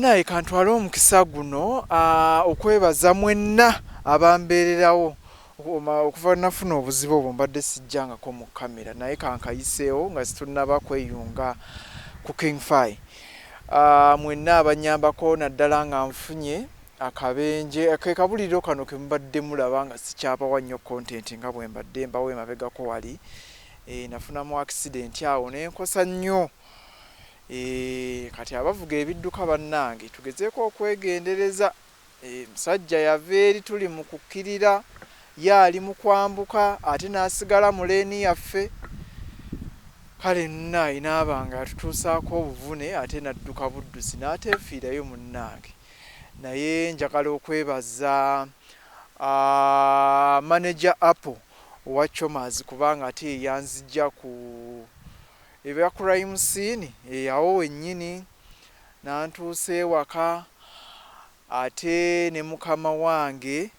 Naye kantwala omukisa guno okwebaza mwenna abambeererawo okuva nafuna obuzibu obwo mbadde sijjangako mu kamera naye kankayiseewo nga situnnaba kweyunga ku King Fire. Mwenna abanyambako naddala nga nfunye akabenje ke kabuliro kano ke mbadde mulaba nga sikyabawa nnyo content nga bwe mbadde mbawo emabegako wali nafunamu accident awo nenkosa nnyo. Kati abavuga ebidduka bannange tugezeeko okwegendereza. Musajja yava eri tuli mu kukkirira yaali mu kwambuka ate n'asigala mu leeni yaffe. Kale nna inaabanga atutuusaako obuvune ate nadduka buddusi n'ateefiirayo munnange. Naye njagala okwebaza manager Apple owa Chomazi kubanga ate yanzijja ku ebya crime scene awo wennyini nantuuse ewaka ate ne mukama wange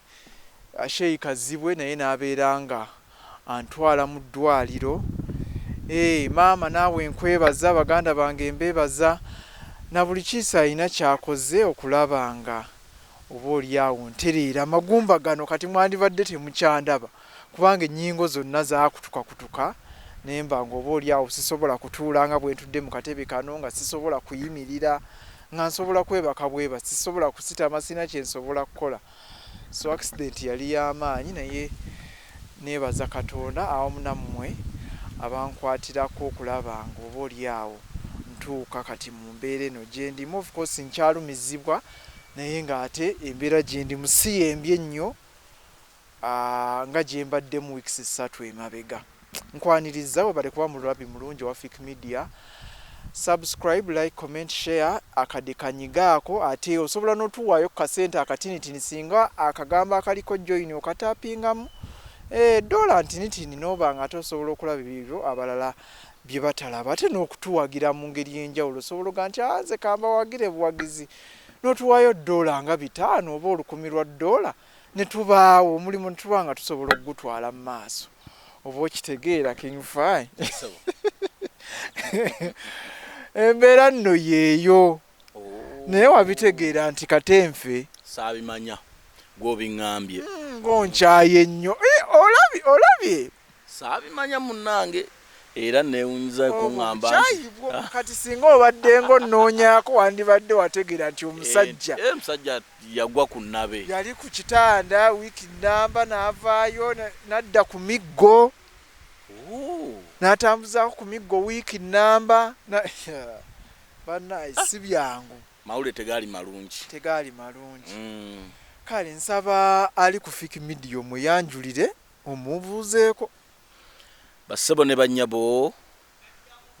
Sheikh Kazibwe naye n'abeera nga antwala mu ddwaliro. Maama naawe nkwebaza baganda bange mbebaza na buli kiisa alina kyakoze okulaba nga oba oliawo ntereera amagumba gano kati mwandibadde temukyandaba kubanga ennyingo zonna zaakutukakutuka nemba ngoba oliawo sisobola kutuula nga bwe ntudde mu katebe kano nga sisobola kuyimirira nga nsobola kwebaka bweba sisobola kusitama sina kye nsobola kukola. So accident yali y'amaanyi naye neebaza Katonda awamu nammwe abankwatirako okulaba nga oba oliawo ntuuka kati mu mbeera eno gye ndimu. Of course nkyalumizibwa naye ng'ate embeera gye ndimu si yembi ennyo nga gye mbadde mu weeks 3 emabega. Nkwaniriza webale kuba mu lulabi mulungi wa Fik Media. Subscribe, like, comment, share akadekanyigaako ate osobola n'otuwaayo kasente akatinitini singa akagamba akaliko join okatapingamu dola ntinitini n'oba nga ate osobola okulaba ebyo abalala bye batalaba ate n'okutuwagira mu ngeri y'enjawulo osobola oga nti nze kambawagire buwagizi n'otuwaayo dola nga 5 oba $1000 ne tubaawo omulimu ne tuba nga tusobola okugutwala mu maaso. Oba okitegeera King Fire? Embeera nno yeeyo naye wabitegeera nti katenfe saabimanya gw'obiŋŋambye ng'onkyaye nnyo olabye saabimanya munnange era neewunyiza kuŋŋamba kati singa obadde ng'onnoonyaako wandibadde wategeera nti omusajja omusajja yagwa ku nnabe yali ku kitanda wiiki nnamba n'avaayo n'adda ku miggo n'atambuzaako ku miggo wiiki nnamba bannaye si byangu mawulire tegaali malungi. Kale nsaba ali ku Fik Media muyanjulire omubuuzeeko. Bassebo ne bannyabo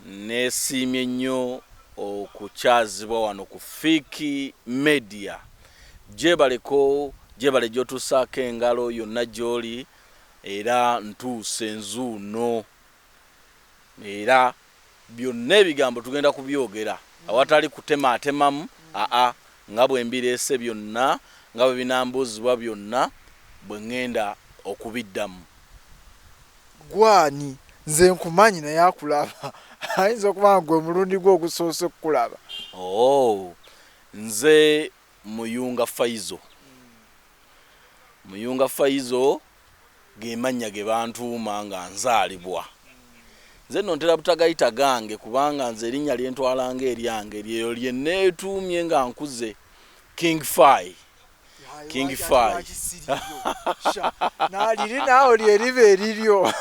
neesiimye nnyo okukyazibwa wano ku Fik Media. Gyebale gy'otuusaako engalo yonna gy'oli era ntuuse nzuuno era byonna ebigambo tugenda kubyogera awatali kutemaatemamu nga bwe mbireese byonna nga bwe binambuuzibwa byonna bwe ŋŋenda okubiddamu. Gwani nze nkumanyi naye akulaba ayinza okuba nga gwe mulundi gwe ogusoose okukulaba. Nze Muyunga Faizo ge mannya ge bantuuma nga nzaalibwa. Nze nno ntera butagayita gange kubanga nze erinnya lye ntwalanga eryange lyeyo lye neetuumye nga nkuze King Fire. Naliri naawe lyeriba eriryo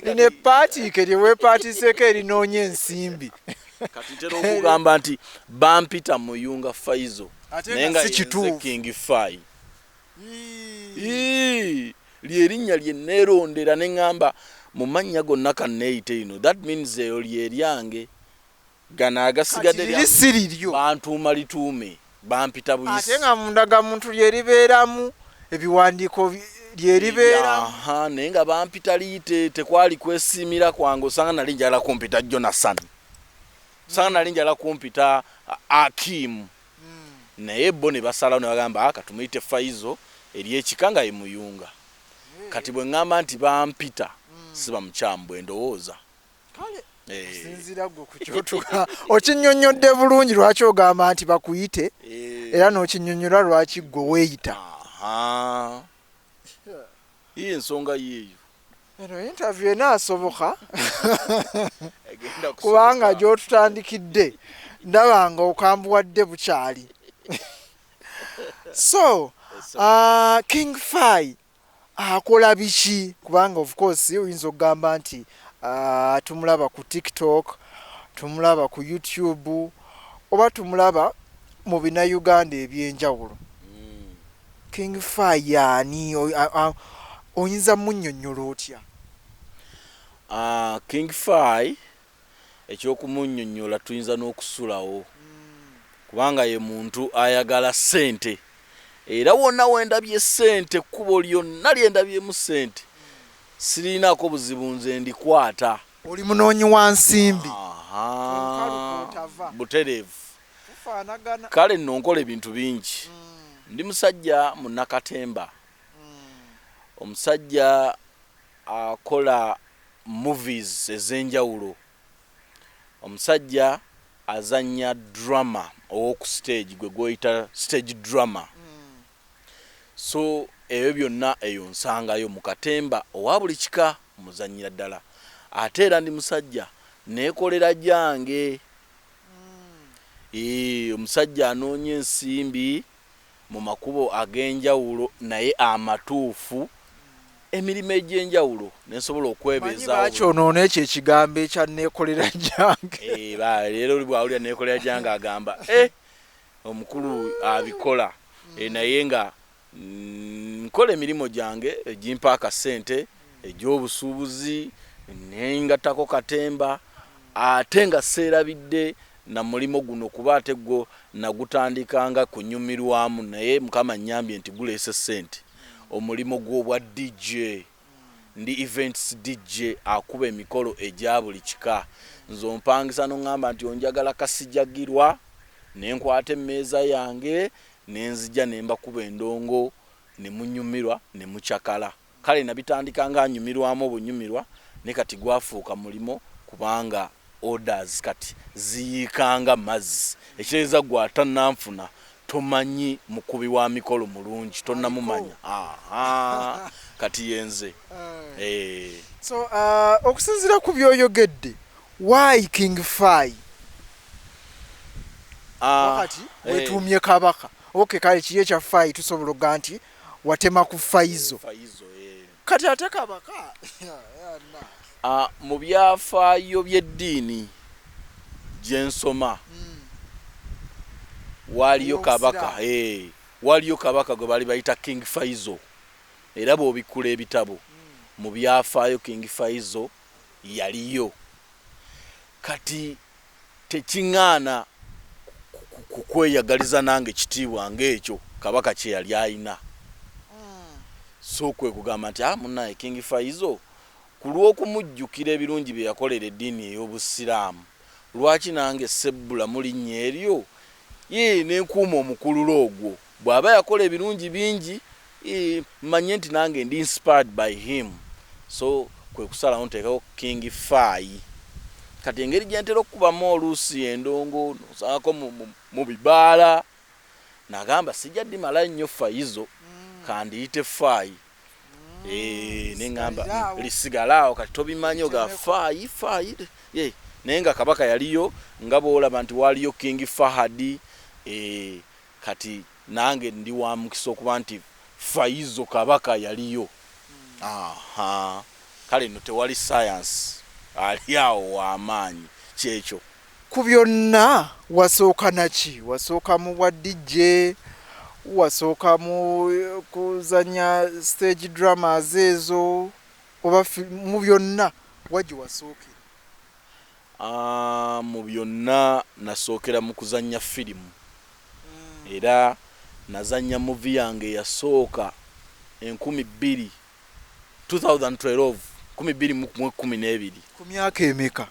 line paatiike lye weepaatiiseeko erinoonya ensimbi. Kati ntera okugamba nti bampita Muyunga Faizo naye nga yenze King Fire. Lyerinnya lye neerondera ne ŋŋamba mu mannya gonna kanneeyite ino that means eyo lyeryange gano agasigadde siriryo bantuuma lituume bampita buyisi ate nga mundaga muntu lyeribeeramu ebiwandiiko lyeribeeramu naye nga bampita liyite tekwali kwesiimira kwange osanga nali njala kumpita Jonathan osanga nali njala kumpita Akim naye bo ne basalawo ne bagamba katumuyite Faizo ery'ekika nga ye Muyunga. Kati bwe ŋŋamba nti bampita siba mukyamu bwe ndowooza. sinzira gwe ku kyotuka okinnyonnyodde bulungi lwaki ogamba nti bakuyite era n'okinnyonnyola lwaki gwe weeyita. Iyi ensonga yeeyo eno interview enaasoboka kubanga gy'otutandikidde ndaba nga okambuwadde bukyali. So King Fayi akola biki kubanga of course oyinza okugamba nti tumulaba ku TikTok, tumulaba ku YouTube oba tumulaba mu bina-Uganda ebyenjawulo. King Fayi yani oyinza munnyonnyola otya? King Fayi ekyokumunnyonnyola tuyinza n'okusulawo kubanga ye muntu ayagala ssente era wonna wendabye ssente kkubo lyonna lyendabyemu ssente sirinaako buzibu nze ndikwata. Oli munoonyi wa nsimbi. Butereevu. Kale nno nkola ebintu bingi. Ndi musajja munnakatemba. Omusajja akola movies ez'enjawulo. Omusajja azannya drama ow'oku stage gwe goyita stage drama. So ebyo byonna eyo nsangayo mu katemba owa buli kika muzannyira ddala. Ate era ndi musajja neekolera gyange. Omusajja anoonya ensimbi mu makubo ag'enjawulo naye amatuufu emirimu egy'enjawulo nensobola okwebeezaawo. Manyi bakyonoona ekyo ekigambo ekya neekolera gyange. Leero oli bwawulira neekolera gyange agamba omukulu abikola naye nga nkola emirimu gyange egimpa akasente egy'obusuubuzi nengattako katemba ate nga seerabidde na mulimo guno kuba ate gwo nagutandikanga kunyumirwamu naye Mukama nnyambye nti guleese ssente. Omulimo gw'obwa DJ ndi events DJ akuba emikolo egya buli kika. Nze ompangisa n'oŋŋamba nti onjagala kasijagirwa nenkwata emmeeza yange nenzija nembakuba endongo ne munyumirwa ne mucakala. Kale nabitandika nga anyumirwamu obunyumirwa ne kati gwafuuka mulimo kubanga orders kati ziyikanga mazzi. Ekireza gwatananfuna tomanyi mukubi wa mikolo mulungi tonnamumanya. Kati yenze. So okusinziira ku byoyogedde why King Fayi? Wakati wetuumye kabaka. Okay, kale kiye ekya Fayi tusobola okuga nti watema ku Fayizo. Kati ate kabaka mu byafaayo by'eddiini gye nsoma waliyo kabaka waliyo kabaka gwe bali bayita King Fayizo era bw'obikkula ebitabo mu byafaayo King Fayizo yaliyo. Kati tekiŋŋaana kukweyagaliza nange kitiibwa ng'ekyo kabaka kye yali ayina. So kwe kugamba nti munnaye King Fayizo ku lw'okumujjukira ebirungi bye yakolera eddiini ey'Obusiraamu lwaki nange sebbula mu linnya eryo nenkuuma omukululo ogwo bw'aba yakola ebirungi bingi manye nti nange ndi inspired by him. So kwe kusalawo nteekako King Fayi. Kati engeri gye ntera okukubamu oluusi endongo nosaako mu bibaala nagamba sijja ddimala nnyo Fayizo kandiyite Fayi. Neŋŋamba lisigalaawo kati tobimanyi oga Fayi naye nga kabaka yaliyo nga bw'olaba nti waliyo King Fahad. Kati nange ndi wa mukisa okuba nti Fayizo kabaka yaliyo. Kale no tewali science ali awo w'amaanyi kyekyo. Ku byonna wasooka naki? Wasooka mu bwa DJ, wasooka mu kuzanya stage dramas ezo oba mu byonna wagi wasooke? Mu byonna nasookera mu kuzanya firimu. Era nazanya movie yange yasooka 2012 2012. Ku myaka emeka?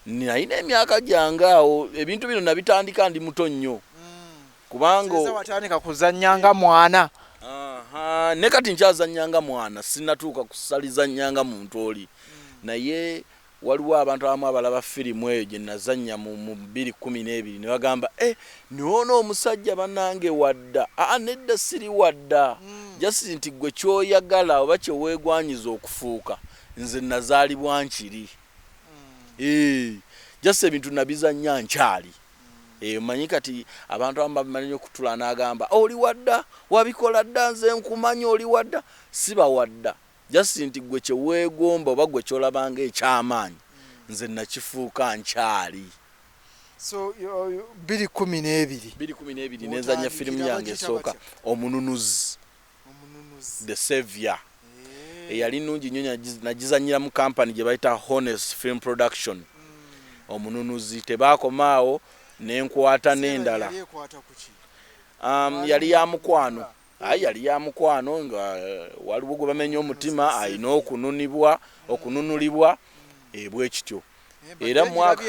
Nalina emyaka gyange awo. Ebintu bino nabitandika ndi muto nnyo kubanga watandika kuzannyanga mwana. Ne kati nkyazannyanga mwana sinatuuka kusalizannyanga muntu oli naye waliwo abantu abamu abalaba firimu eyo gye nazannya mu 2012 ne bagamba niwoona omusajja bannange wadda nedda siri wadda just nti gwe kyoyagala oba kyeweegwanyiza okufuuka nze nazaalibwa nkiri just ebintu nabizannya nkyali manyi kati abantu abamu bamanyi okutula n'agamba oli wadda wabikola dda nze nkumanyi oli wadda siba wadda just nti gwe kyeweegomba oba gwe kyolabanga ekyamaanyi nze nakifuuka nkyali. So 2012 nenzanya firimu yange esooka Omununuzi, The Savior. Eyali nnungi nnyo, nagizanyira mu kampani gye bayita Honest Film Production. Omununuzi tebaakomaawo nenkwata n'endala. Yali ya mukwano. Yali ya mukwano nga waliwo gwe bamenya omutima alina okununulibwa bwe kityo. Era mwaka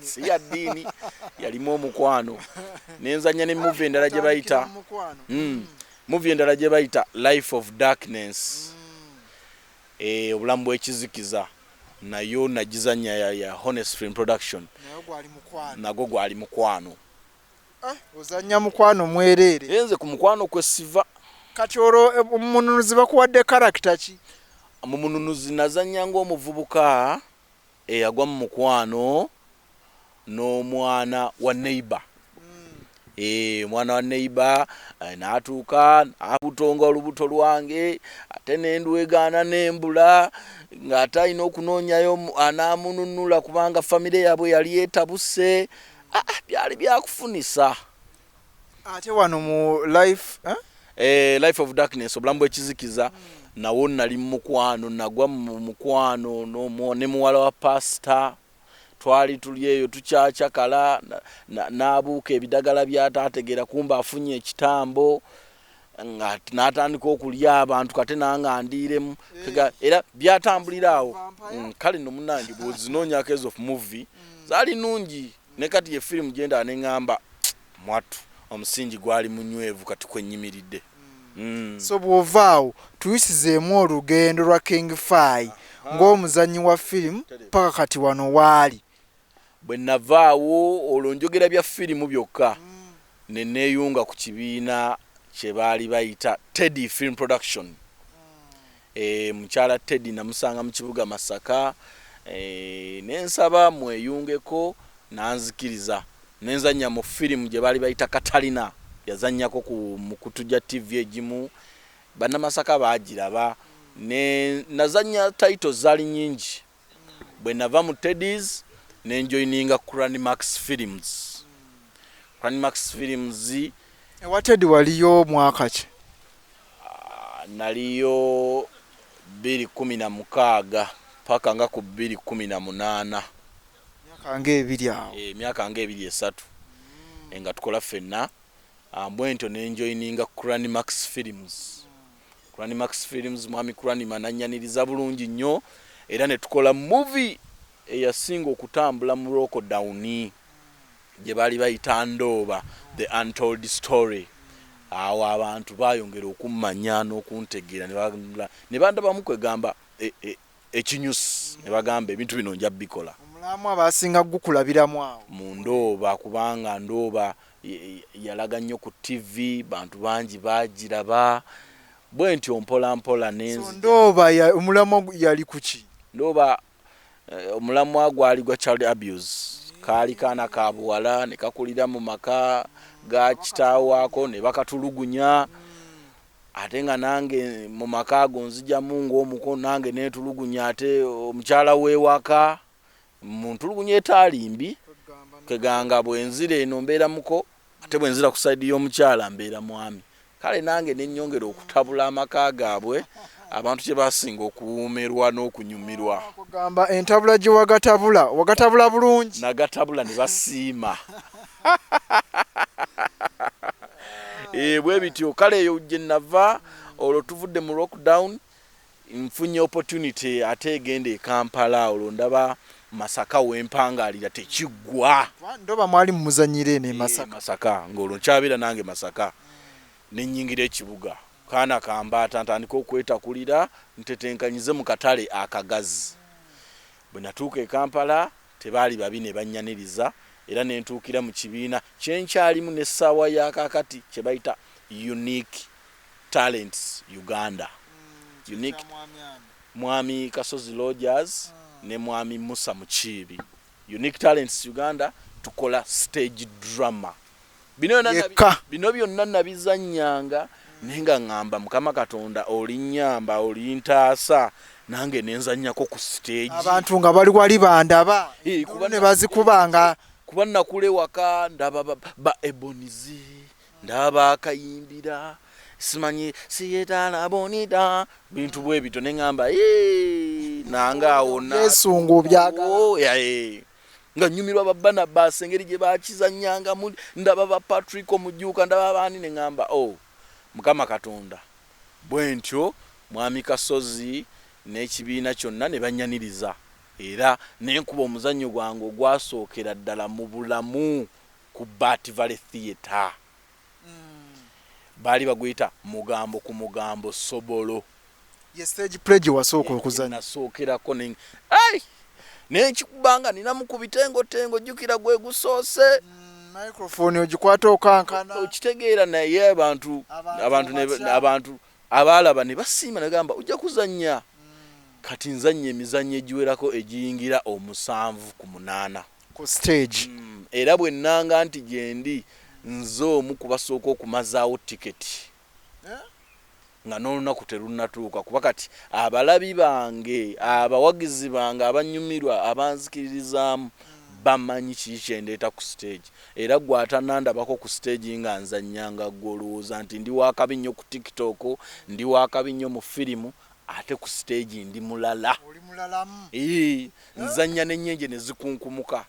si ya ddiini yalimu omukwano. Nenzanya ne movie endala gye bayita Life of Darkness, obulamu bw'ekizikiza, nayo nagizanya ya Honest Film Production. Nagwo gwali mukwano. Ozanya mukwano mwereere. Enze ku mukwano kwe siva. Kati olwo Omununuzi bakuwadde character ki? Mu Mununuzi nazanya ng'omuvubuka eyagwa mu mukwano n'omwana wa neighbor. Mwana wa neighbor n'atuuka n'abutonga olubuto lwange, ate n'endwegaana n'embula, ng'ate alina okunoonyayo anaamununula kubanga famire yaabwe yali etabuse. Byali byakufunisa. Ate wano mu Life Life of Darkness, obulamu bw'ekizikiza, nawo nali mu mukwano, nagwa mu mukwano ne muwala wa pastor. Twali tuli eyo tukyacakala, n'abuuka ebidagala by'ataategeera kumba afunye ekitambo, n'atandika okulya abantu kate nangandiiremu. Era byatambulira awo. Kale nno munnange bw'ozinoonyako ezo movie zaali nnungi. Ne kati ye firimu gyenda neŋŋamba mwatu omusingi gwali munywevu kati kwennyimiridde. So bw'ovaawo tuyisizeemu olugendo lwa King Fay ng'omuzannyi wa firimu paka kati wano waali. Bwe navaawo olwo njogera bya firimu byokka, ne neeyunga ku kibiina kye baali bayita Teddy Film Production. Mukyala Teddy namusanga mu kibuga Masaka, nensaba mweyungeko, nanzikiriza. Nenzanya mu firimu gye baali bayita Katalina, yazannyako mu Kutujja TV egimu, bannamasaka baagiraba. Nazanya titles zaali nyingi. Bwe nava mu Teddy's nenjoyininga Cranimax Films. Cranimax Films ewa Teddy waliyo mwaka ki? Naliyo 2016 paka nga ku 2018. Emyaka nga ebiri esatu nga tukola ffenna. Bwentyo nenjoyininga Cranimax Films. Cranimax Films mwami Cranima nanyaniriza bulungi nnyo, era ne tukola movie eyasinga okutambula mu Lockdown gye baali bayita Ndooba, The Untold Story. Awo abantu bayongera okummanya n'okuntegeera ne bandabamu kwegamba ekinyusi, ne bagamba ebintu bino nja bikola. Omulamu abasinga gukulabiramu awo mu Ndooba, kubanga Ndooba yalaga nnyo ku TV, bantu bangi baagiraba. Bwentyo mpola mpola nenzi. Ndooba omulamu yali kuki? Ndooba omulamwa gwali gwa child abuse. Kaali kaana ka buwala ne kakulira mu maka ga kitaawaako ne bakatulugunya. Ate nga nange mu maka ago nzijamu ng'omuko nange neetulugunya ate omukyala w'ewaka muntulugunya etaalimbi. Keganga bwenzire eno mbeera muko, ate bwenzira ku side y'omukyala mbeera mwami. Kale nange nennyongera okutabula amaka gaabwe, abantu kye basinga okuwuumerwa n'okunyumirwa. Kugamba entabula gye wagatabula bulungi. Nagatabula ne basiima. Bwe bityo kale eyo gye nava, olwo tuvudde mu Lockdown, nfunye opportunity ate egenda e Kampala, olwo ndaba Masaka wempangaalira tekiggwa. Ndooba mwali mumuzannyira eno e Masaka. Masaka, ng'olwo nkyabeera nange Masaka. Nennyingira ekibuga. Kaana kambaata ntandika okwetakulira ntetenkanyize mu katale akagazi. bwe natuuka e Kampala tebaali babi ne bannyaniriza era ne ntuukira mu kibiina kyenkyalimu n'essaawa ya kaakati kye bayita Unique Talents Uganda. Unique Mwami Kasozi Rogers ne Mwami Musa Mukiibi. Unique Talents Uganda tukola stage drama. Bino byonna nabizannyanga nenga ngamba Mukama Katonda oli nnyamba oli ntaasa nange nenzannyako ku stage. Abantu nga bali wali bandaba kuba ne bazikubanga kuba nakule waka ndaba ba Ebonizi ndaba Kayimbira simanyi siyetala bonita bintu bwe bito nengamba nanga awona yesungu byaga nga nyumirwa babana basengeri gye bakizannyanga ndaba ba Patrick Omujuka ndaba abani nengamba Mukama Katonda bwentyo Mwami Kasozi n'ekibiina kyonna ne bannyaniriza era nenkuba omuzannyo gwange ogwasookera ddala mu bulamu ku Bat Valley Theatre. Baali baguyita mugambo ku mugambo Sobolo. Ye stage play gye wasooka okuzannya. Nasookerako nekikubanga nina mu ku bitengo jjukira gwe gusoose. Microphone ogikwata okankana. Okitegeera naye abantu abaalaba ne basiima ne gamba ojja kuzannya. Kati nzanye emizannyo egiwerako egiyingira 7 ku 8 ku stage. Era bwe nnanga nti gyendi nze omu kubasooka okumazaawo tiketi nga n'olunaku terunnatuuka kuba kati abalabi bange abawagizi bange abanyumirwa abanzikiririzaamu bamanyi kiki kyendeeta ku stage era gwe atanandabako ku stage nga nzannyanga golowooza nti ndi wakabi nnyo ku TikTok ndi wakabi nnyo mu firimu ate ku stage ndi mulala. Oli mulalamu. Nzannya n'ennyenje ne zikunkumuka.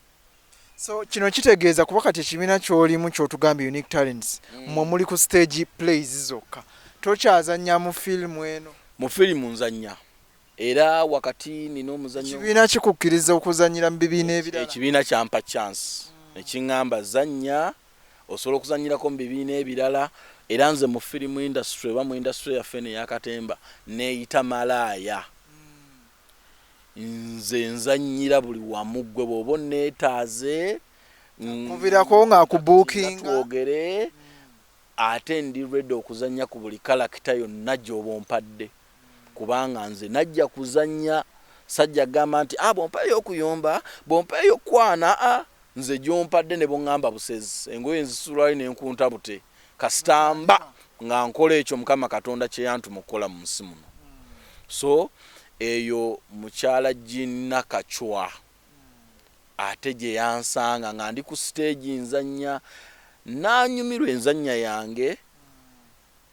So kino kitegeeza kuba kati ekibiina ky'olimu ky'otugambye Unique Talents mmwe muli ku stage plays zokka tokyazannya mu firimu eno. Mu firimu nzannya era wakati nina omuzannyo ekibiina kikukkiriza okuzannyira mu bibiina ebirala. Ekibiina kyampa chance ekiŋŋamba zannya osobola okuzannyirako mu bibiina ebirala era nze mu firimu industry oba mu industry yaffe n'eyakatemba neeyita malaaya. Nze nzannyira buli wamu gwe bw'oba onneetaaze kubirako nga akubuukinga twogere ate ndi ready okuzannya ku buli kalakita yonna gy'oba ompadde kubanga nze najja kuzannya sajja gamba nti bw'ompaeyo okuyomba bw'ompaeyo okwana nze gy'ompadde ne bw'oŋŋamba busezi engoye nzisulwayo n'enkunta bute kasitamba nga nkola ekyo Mukama Katonda kye yantuma okukola mu nsi muno. So eyo mukyala Gina Kachwa ate gye yansanga nga ndi ku stage nzannya nanyumirwa enzannya yange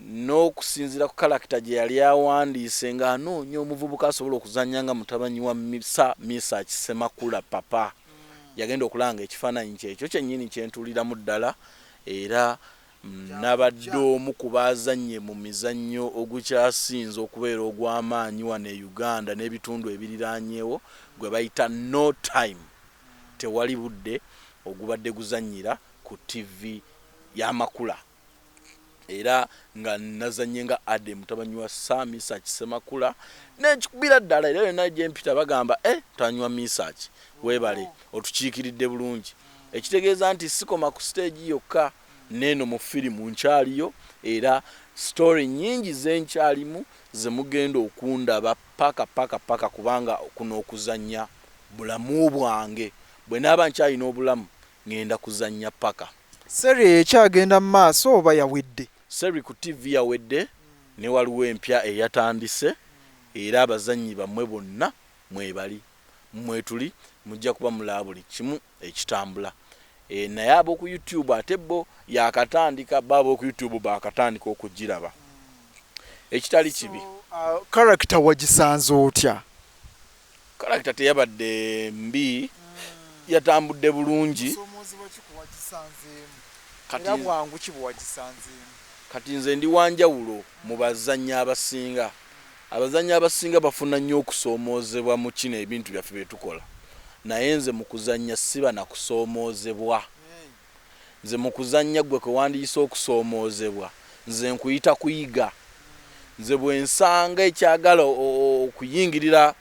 n'okusinziira ku kalakita gye yali awandiise nga anoonya omuvubuka asobola okuzannya nga mutabanyi wa Misa Kisemakula papa yagenda okulanga ekifaananyi kyekyo kyennyini kyentuuliramu ddala era nabadde omu ku baazannye mu mizannyo ogukyasinze okubeera ogw'amaanyi wano e Uganda n'ebitundu ebiriraanyeewo gwe bayita No Time tewali budde ogubadde guzannyira ku TV y'amakula era nga nazannye nga Ade mutabanyi wa Misa Kisemakula n'ekikubira ddala era yonna gye mpita bagamba mutabanyi wa Misa ki weebale otukiikiridde bulungi ekitegeeza nti sikoma ku stage yokka neno mu firimu nkyaliyo era story nyingi zenkyalimu ze mugenda okundaba paka kubanga kuno okuzannya bulamu bwange bwe naaba nkyalina obulamu ngenda kuzannya paka. Seri ekyagenda mu maaso oba yawedde? Seri ku TV yawedde ne waliwo empya eyatandise era abazannyi bammwe bonna mwebali mwetuli mujja kuba mulaba buli kimu ekitambula. Naye ab'oku YouTube ate bo yakatandika ab'oku YouTube bakatandika okugiraba ekitali kibi. Character wagisanze otya? Character teyabadde mbi yatambudde bulungi. Kati nze ndi wanjawulo mu bazannyi abasinga. Abazannyi abasinga bafuna nnyo okusoomoozebwa mu kino ebintu byaffe bye tukola. Naye nze mu kuzannya siba na kusoomoozebwa. Nze mu kuzannya gwe kwe wandiyise okusoomoozebwa nze nkuyita kuyiga. Nze bwe nsanga ekyagala okuyingirira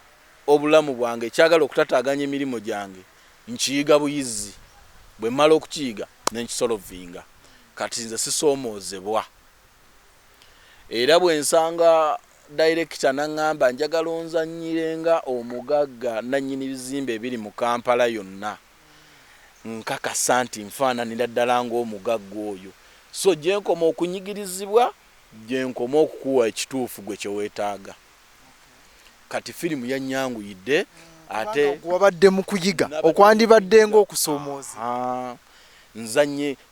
obulamu bwange kyagala okutataganya emirimu gyange nkiyiga buyizi bwe mala okukiyiga nenkisolovinga kati nze sisoomozebwa era bwe nsanga director nangamba njagala onzanyirenga omugagga nannyini bizimbe ebiri mu Kampala yonna nkakasa nti nfaananira ddala ng'omugagga oyo so gye nkoma okunyigirizibwa gye nkoma okukuwa ekituufu gwe kyeweetaaga kati firimu yanyanguyidde ate wabadde mu kuyiga okwandibadde ng'okusoomooza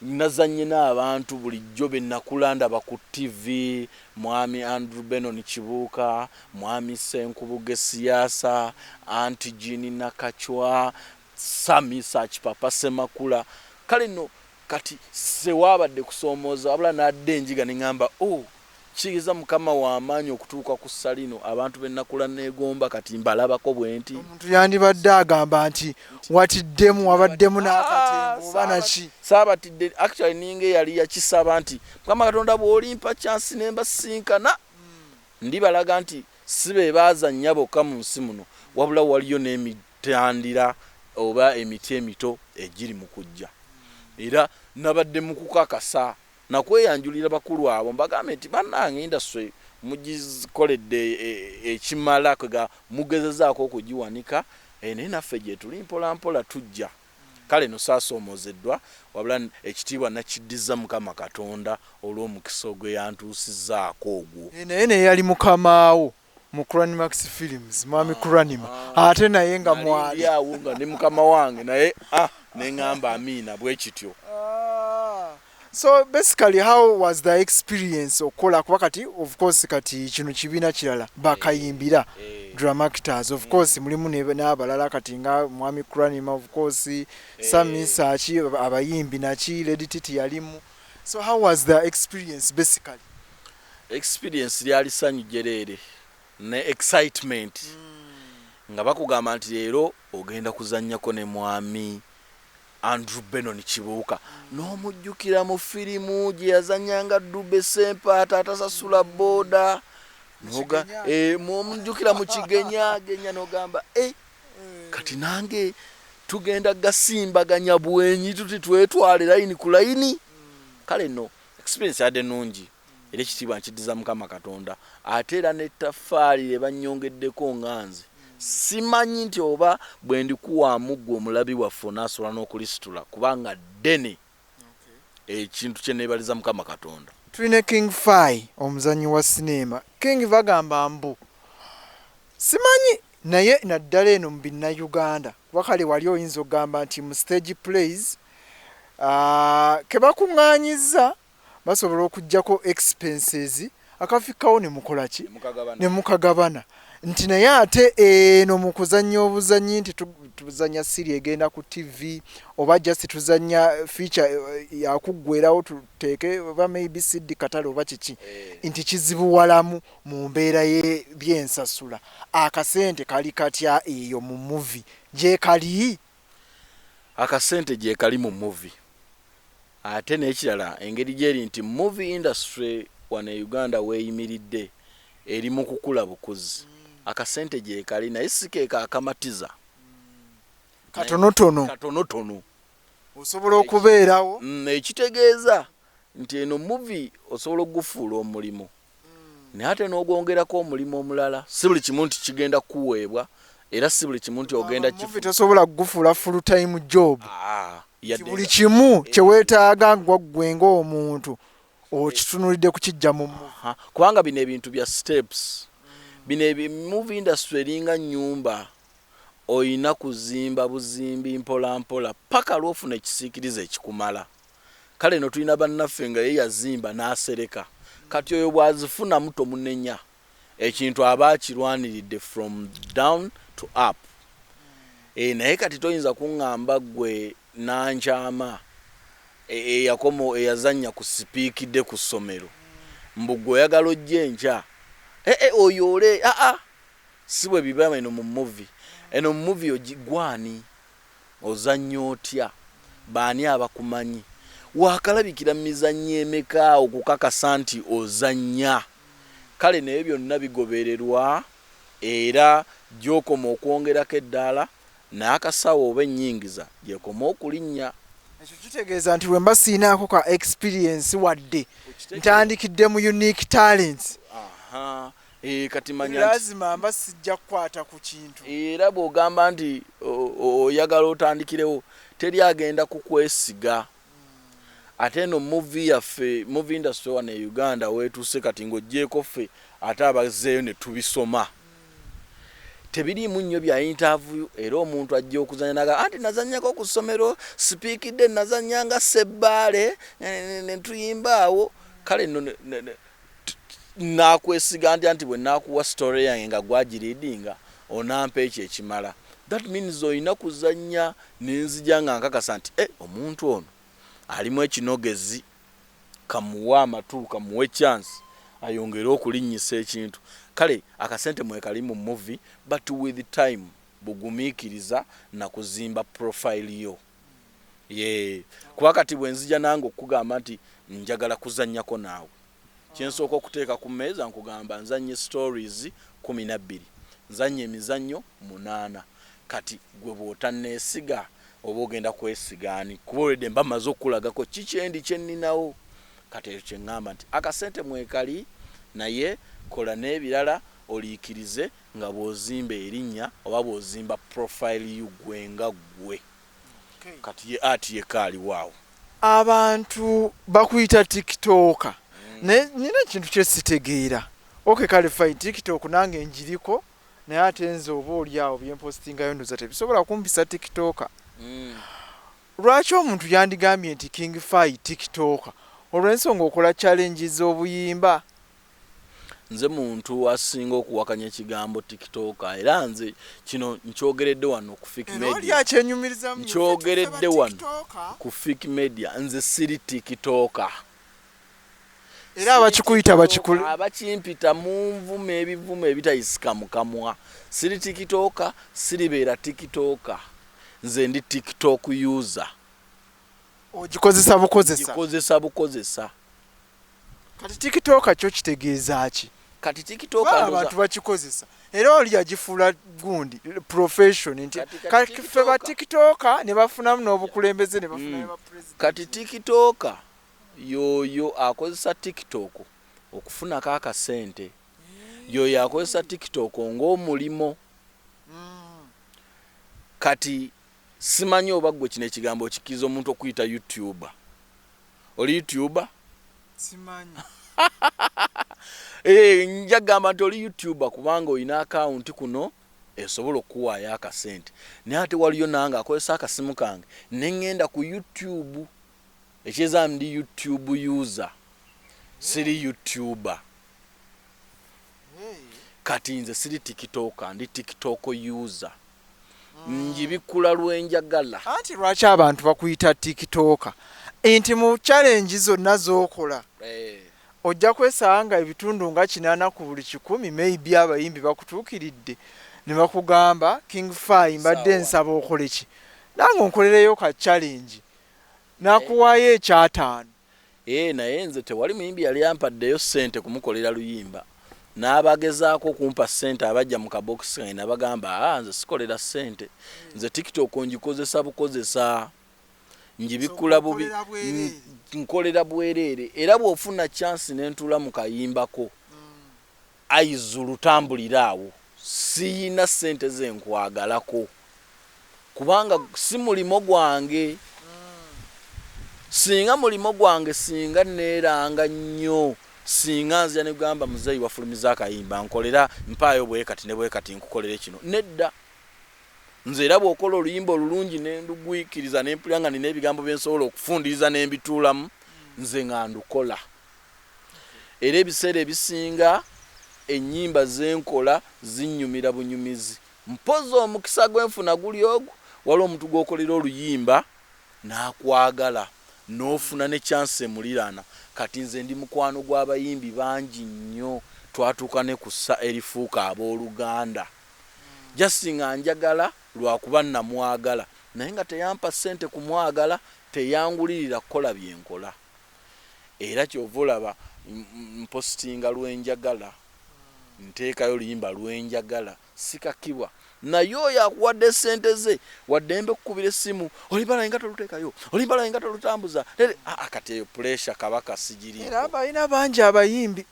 nazanye n'abantu bulijjo be nakula ndaba ku TV mwami Andrew Benon Kibuuka mwami Senkubuge Siasa Anti Jini Nakachwa Sami Sachi Papa Semakula kale no kati sewabadde kusoomooza wabula nadde enjiga nengamba kiriza mukama w'amaanyi okutuuka ku salino abantu bennakula negomba kati mbalabako bwenti omuntu yandibadde agamba nti watiddemu wabaddemu n'akatembo oba naki saabatidde actually ninge yali yakisaba nti mukama Katonda bw'olimpa chansi nembasinkana ndibalaga nti sibe baazannya bokka mu nsi muno wabula waliyo n'emitandira oba emiti emito egiri mu kujja era nabadde mu kukakasa nakweyanjulira bakulu abo mbagambe nti bannange industry mugikoledde ekimala kwega mugezezaako okugiwanika naye naffe gye tuli mpolampola tujja kale no saasoomozeddwa wabula ekitiibwa nakiddiza Mukama Katonda olw'omukisa gwe yantuusizzaako ogwo naye naye yali mukamaawo mu Cranimax Films mwami Cranima ate naye nga mwali awo nga ne mukama wange naye neŋŋamba amiina bwe kityo. So basically how was the experience okola kuba kati of course kati kino kibiina kirala bakayimbira drama actors of course mulimu n'abalala kati nga mwami Cranima of course Sami Sachi abayimbi naki Lady Titi yalimu so how was the experience basically experience lyali sanyu jereere ne excitement nga bakugamba nti leero ogenda kuzannyako ne mwami Andrew Benon Kibuuka n'omujjukira mu firimu gye yazannyanga Dube Sempaata atasasula booda noga mwomujjukira mu kigenya genya n'ogamba kati nange tugenda gasimbaganya bwenyi tuti twetwale layini ku layini kale no experience yadde nungi era ekitiibwa nkiddiza Mukama Katonda ate era n'ettaffaali lye bannyongeddeko nganze simanyi nti oba bwe ndikuwaamu gwe omulabi waffe onaasobola n'okulisitula kubanga ddene ekintu kye neebaliza Mukama Katonda. Tulina King Fai omuzannyi wa sinema King bagamba mbu simanyi naye naddala eno mu Uganda kuba kale wali oyinza okugamba nti mu stage plays ke bakuŋŋaanyiza basobola okuggyako expenses akafikawo ne mukola ki ne mukagabana nti naye ate eno mu kuzannya obuzannyi nti tuzannya siri egenda ku TV oba just tuzannya feature yakuggwerawo tuteeke oba maybe CD katale oba kiki nti kizibuwalamu mu mbeera by'ensasula akasente kali katya eyo mu movie gye kali akasente gye kali mu movie ate n'ekirala engeri gyeri nti movie industry wana Uganda weeyimiridde eri mu kukula bukuzi akasente gye kali naye sikeeka akamatiza katonotono osobola okubeerawo ekitegeeza nti eno movie osobola okugufuula omulimu naye ate n'ogwongerako omulimu omulala si buli kimu nti kigenda kuweebwa era si buli kimu nti ogenda movie tosobola kugufuula full time job buli kimu kyeweetaaga gwe ng'omuntu okitunulidde kukijja mu kubanga bino ebintu bya steps bino movie industry eringa nnyumba oyina kuzimba buzimbi mpola mpola paka lwofuna ekisiikiriza ekikumala kale no tulina bannaffe nga ye yazimba n'asereka kati oyo bwazifuna muto munenya ekintu aba akirwaniridde from down to up naye kati toyinza kuŋŋamba gwe nankyama eyakomo eyazannya ku sipiikidde ku ssomero mbugwe oyagala ojja enkya oyoole si bwe biba eno mu movie eno mu movie ogigwani ozannya otya baani abakumanyi wakalabikira mizannyo emeka okukakasa nti ozannya kale naye byonna bigobererwa era gy'okoma okwongerako eddaala n'akasawo oba ennyingiza gyekoma okulinnya. ekyo kitegeeza nti wemba siinaako ka experience wadde ntandikidde mu unique talents kati manya lazima mba sijja kukwata ku kintu. Era bw'ogamba nti oyagala otandikirewo teri agenda kukwesiga. Ate eno movie yaffe movie industry wano e Uganda weetuuse kati ng'oggyeko ffe ate abazzeeyo ne tubisoma. Tebiriimu nnyo bya interview era omuntu ajja okuzanya naga anti nazannyako ku ssomero sipiikidde nazannyanga Sebbaale ne tuyimba awo kale nno nakwesiga nti bwe naakuwa story yange nga gwagiriidinga onampa ekyo ekimala. That means oyina kuzannya nenzija nga nkakasa nti omuntu ono alimu ekinogezi kamuwa amatu kamuwe chance ayongere okulinnyisa ekintu. Kale akasente mwekali mu movie but with time bugumiikiriza na kuzimba profile yo. Kuba kati bwenzija nange okugamba nti njagala kuzannyako naawe kyensooka okuteeka ku mmeeza nkugamba nzanye stories 12 nzanye emizannyo 8 kati gwe bw'otanneesiga oba ogenda kwesigaani kuba olwedde mba maze okulagako kikyendi kyenninawo. Kati ekyo kyeŋŋamba nti akasente mwekali naye kola n'ebirala oliikirize nga bw'ozimba erinnya oba bw'ozimba profile y'ggwe nga ggwe. Kati ye ati yekaali waawo. Abantu bakuyita TikToker. Nina ekintu kye sitegeera. Kale fine TikTok nange njiriko naye ate nze oba oli awo byempostingayo ndoza tebisobola kumpisa TikToker. Lwaki omuntu yandigambye nti King Fai TikToker olw'ensonga okola challenges z'obuyimba? Nze muntu asinga okuwakanya ekigambo TikToker era nze kino nkyogeredde wano ku Fik Media. Nkyogeredde wano ku Fik Media nze siri TikToker. Era abakikuyita abakimpita mu nvume ebivume ebitayisika mu kamwa. Siri TikToker, siribeera TikToker. Nze ndi TikTok user. Ogikozesa bukozesa? Gikozesa bukozesa. Kati TikToker kyo kitegeeza ki? Kati TikToker abantu bakikozesa. Era oli yagifuula gundi profession nti kati ffe ba TikToker ne bafunamu n'obukulembeze ne bafuna ba president. Kati TikToker yoyo akozesa TikTok okufunako akasente. Yoyo akozesa TikTok ng'omulimo. Kati simanyi oba gwe kino ekigambo okikiza omuntu okuyita YouTuber. Oli YouTuber? Simanyi. Njagamba nti oli YouTuber kubanga olina account kuno esobola okuwaayo akasente. Naye ate waliyo nange akozesa akasimu kange ne ngenda ku YouTube. Ekyeza ndi YouTube user. Siri YouTuber. Kati nze siri TikToker ndi TikTok user. Njibikula lwenjagala. Anti lwaki abantu bakuyita TikToker? Enti mu challenge zonna z'okola ojja kwesanga ebitundu nga 8 ku buli 100 maybe abayimbi bakutuukiridde ne bakugamba King Fai mbadde nsaba okole ki nange onkolereyo ka challenge nakuwaayo eka5. Naye nze tewali muyimbi yali yampaddeyo ssente kumukolera luyimba n'abagezaako kumpa ssente abajja mu kabokisi kange nabagamba nze sikolera ssente nze TikTok ngikozesa bukozesa njibikula bubi nkolera bwereere era bw'ofuna chance n'entula mu kayimbako ayizulu tambulira awo siyina ssente ze nkwagalako kubanga si mulimo gwange. Singa mulimo gwange singa neeranga nnyo singa nzija ne gamba muzeeyi wafulumiza akayimba nkolera mpaayo bwe kati ne bwe kati nkukolere kino nedda. Nze era bw'okola oluyimba olulungi ne ndugwikiriza ne mpulira nga nina ebigambo bye nsobola okufundiriza ne mbituulamu nze nga ndukola. Era ebiseera ebisinga ennyimba zenkola zinnyumira bunyumizi. Mpozi omukisa gwenfuna guli ogwo waliwo omuntu gw'okolera oluyimba n'akwagala n'ofuna ne chance emuliraana. Kati nze ndi mukwano gw'abayimbi bangi nnyo twatuuka ne kussa erifuuka abooluganda. Just nga njagala lwakuba namwagala naye nga teyampa ssente kumwagala teyangulirira kukola byenkola. Era kyova olaba mpostinga lwenjagala nteekayo oluyimba lwenjagala sikakibwa naye oyo akuwadde sente ze waddembe kukubira essimu oluyimba lwange nga toluteekayo oluyimba lwange nga tolutambuza kati eyo puresha kabaka sigiriiko era abalina bangi abayimbi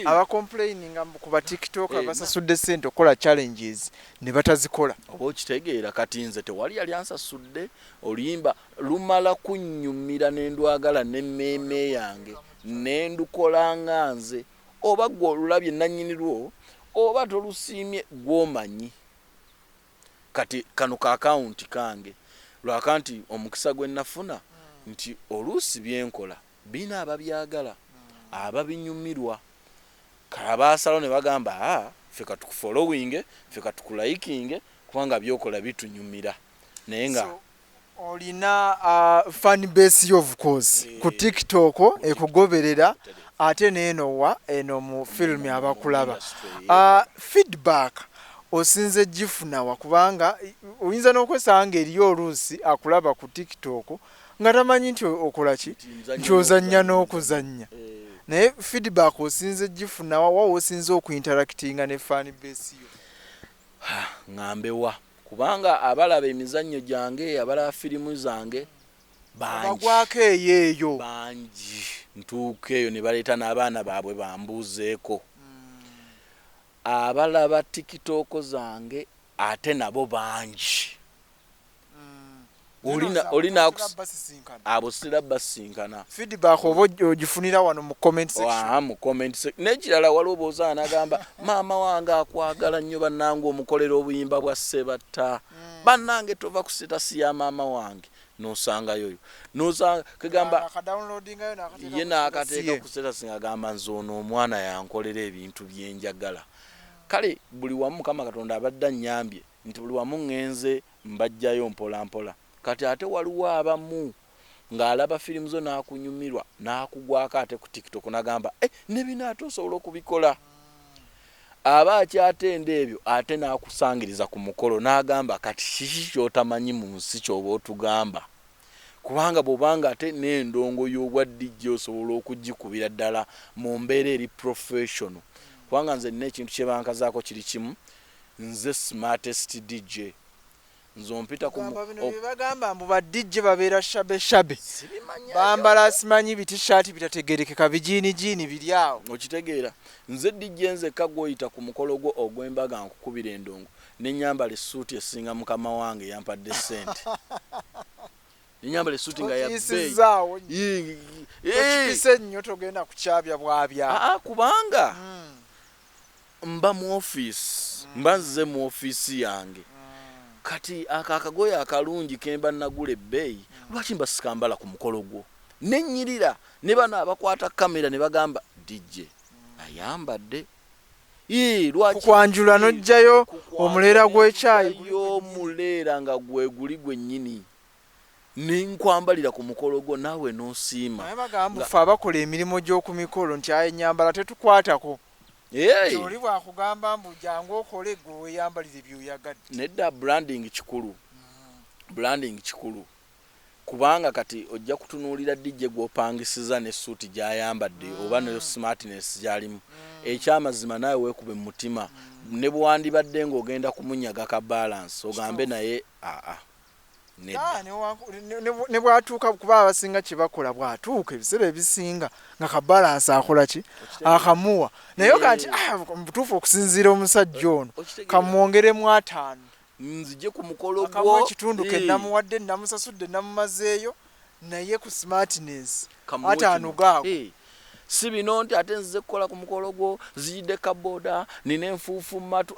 abakomplaininga ku ba tiktok abasasudde sente okukola challenges ne batazikola oba okitegeera kati nze tewali yali ansasudde oluyimba lumala kunnyumira nendwagala n'emmeeme yange nendukola nga nze oba gwe olulabye nannyini lwo oba tolusiimye gw'omanyi kati kano ka akawunti kange lwaka nti omukisa gwe nafuna nti oluusi byenkola bina ababyagala ababinyumirwa kabaasalawo ne bagamba ffe katukufollowinge ffe katukulayikinge kubanga byokola bitunyumira naye nga olina fan base yo of course ku tiktok ekugoberera ate neenowa eno mu filimi abakulaba feedback osinze gifunawa kubanga oyinza n'okwesanga eriyo oluusi akulaba ku tiktok nga tamanyi nti okola ki nti ozannya n'okuzannya naye feedback osinze gifunawa wawo osinze okuinteractinga ne fan base yo ngambewa kubanga abalaba emizannyo gyange abalaba firimu zange bagwako eyo bangi ntuuka eyo ne baleeta n'abaana baabwe bambuuzeeko abalaba tikitoko zange ate nabo bangi olina abo sira basinkana feedback oba ogifunira wano mu comment section mu comment section n'ekirala waliwo booza n'agamba maama wange akwagala nnyo bannange omukolera obuyimba bwa Ssebatta bannange tova ku sitasi ya maama wange nosangayo noza kagamba ye n'akateeka ku sitasi ng'agamba nze ono omwana yankolera ebintu byenjagala kale buli wamu Mukama Katonda abadde annyambye nti buli wamu ngenze mbajjayo mpola mpola kati ate waliwo abamu ng'alaba firimu zo n'akunyumirwa n'akugwako ate ku tiktok n'agamba ne bino ate osobola okubikola aba akyatenda ebyo ate n'akusangiriza ku mukolo n'agamba kati kiki ky'otamanyi mu nsi ky'oba otugamba kubanga bw'obanga ate n'endongo y'obwa DJ osobola okugikubira ddala mu mbeera eri professional kubanga nze nina ekintu kye bankazaako kiri kimu nze smartest DJ nzompita bagamba mbu ba DJ babeera shabe bambala simanyi bitishaati bitategerekeka bijiini biri awo okitegeera nze DJ nze kagwoyita ku mukolo gwo ogw'embaga nkukubira endongo nenyambala essuuti esinga mukama wange yampadde sente nenyambala essuuti nga yabbeeyi ekipise nnyo togenda kukyabya bwabya kubanga mba mu office mba nzize mu office yange kati akagoye akalungi kemba nagula ebbeeyi lwaki mba sikambala ku mukolo gwo nenyirira ne bano abakwata kamera ne bagamba DJ ayambadde lwaki kwanjula nojjayo omuleera gw'ekyayi y'omuleera nga gweguli gwennyini ninkwambalira ku mukolo gwo naawe n'osiima naye bagamba ffe abakola emirimu gy'oku mikolo nti ennyambala tetukwatako oli bwakugamba mbu jangu okole gwe weeyambalire by'oyagadde nedda branding kikulu kubanga kati ojja kutunuulira DJ gw'opangisiza n'essuuti gy'ayambadde oba ne smartness gy'alimu ekyamazima naawe weekube mu mutima ne bwandibadde ng'ogenda kumunyaga ka balance ogambe naye ne bwatuuka kuba abasinga kye bakola bwatuuka ebiseera ebisinga nga ka balance akola ki akamuwa naye kati butuufu okusinziira omusajja ono kamwongeremu 5 nzije ku mukolo gwo ekitundu ke namuwadde namusasudde namumazeeyo naye ku smartness 5 gaago si bino nti ate nzize kukola ku mukolo gwo zijidde kaboda nina enfuufu mu matu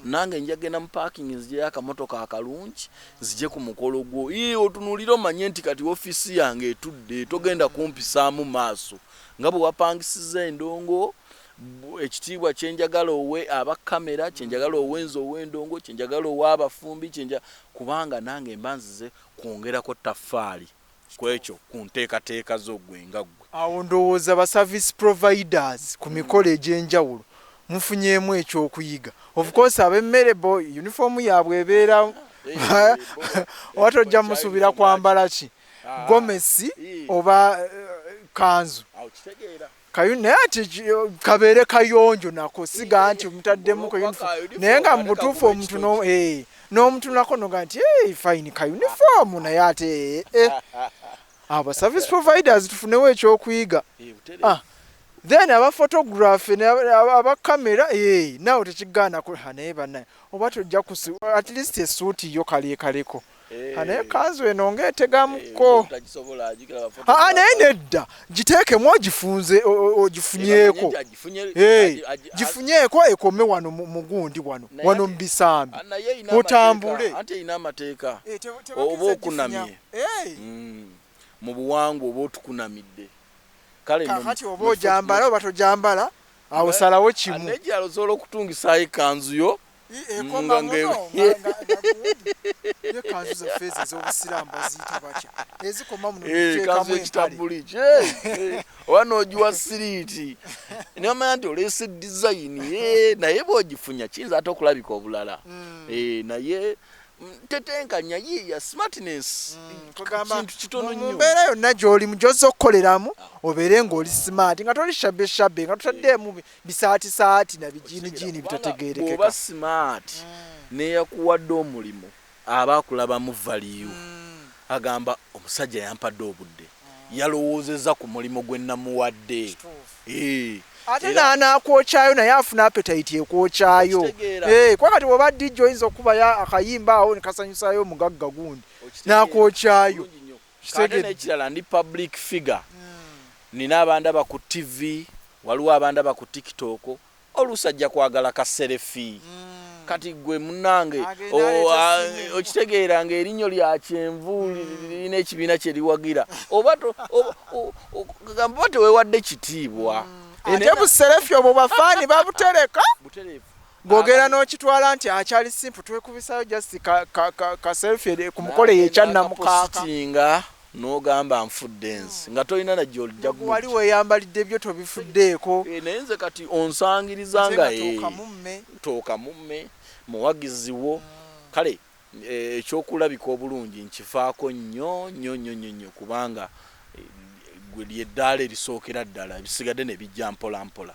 nange njagenda mu parking nzijeyo akamotoka akalungi nzije ku mukolo gwo otunuulira omanye nti kati ofisi yange etudde togenda kumpisaamu maaso nga bwe wapangisiza endongo ekitiibwa kyenjagala owe abakamera kyenjagala owenza ow'endongo kyenjagala ow'abafumbi kubanga nange mba nzize kwongerako taffaali kwekyo ku nteekateeka z'ogwe nga ggwe awo ndowooza ba service providers ku mikolo egy'enjawulo mufunyeemu ekyokuyiga of course ab'emmere bo uniform yaabwe ebeera oba tojja musuubira kwambala ki gomesi oba kanzu kayuni naye ati kabeere kayonjo nako siga nti mutaddemu ko uniform naye nga mu butuufu omuntu n'omuntu nako noga nti fine ka uniform naye ate abo service providers tufunewo ekyokuyiga then aba photography aba camera nawe tekigaana naye bannaye oba tojja at least esuuti yo kaleekaleko naye kanzu eno ng'etegamuko naye nedda giteekemu ogifunze ogifunyeeko gifunyeeko ekome wano mu gundi wano mu bisambi mutambule anti erina amateeka oba okunamye mu buwangwa oba otukunamidde kale kati oba ojambala oba tojambala awo salawo kimu nejalo osobola okutungisaayo ekanzu yo kanzu zaffe ez'obusiraamu baziyita batya ezikoma muno kanzu ekitabuliki oba n'ogiwa siriiti niwamanya nti oleese dizayini naye bw'ogifunya kiyinza ate okulabika obulala naye tetenkanya ya smartness kintu kitono nnyo mu mbeera yonna gy'oli gy'ozza okukoleramu obeere ng'oli smart nga toli shabbe nga totaddeemu bisaatisaati na bijiinijiini bitategeerekeka oba smart neyakuwadde omulimu aba akulabamu value agamba omusajja yampadde obudde yalowoozezza ku mulimu gwe namuwadde ate n'anakwokyayo naye afuna appetite ekwokyayo kuba kati bw'oba dijja oyinza okuba akayimba awo ne kasanyusayo omugagga gundi n'akwokyayo ate n'ekirala ndi public figure nina abandaba ku TV waliwo abandaba ku TikTok oluusi ajja kwagala ka selfie kati gwe munnange okitegeera ng'erinnyo lya kyenvu lirina ekibiina kye liwagira oba teweewadde kitiibwa ate buserefi obwo bafaani babutereka bwogera n'okitwala nti akyali simple twekubisayo just ka selfie ku mukole yekyannamukaaga n'ogamba nfudde ensi nga tolina najja olijja wali weeyambalidde byo tobifuddeeko naye nze kati onsangiriza nga tooka mumme muwagizi wo kale ekyokulabika obulungi nkifaako nnyo kubanga gwe lyeddaala erisookera ddala bisigadde ne bijja mpola mpola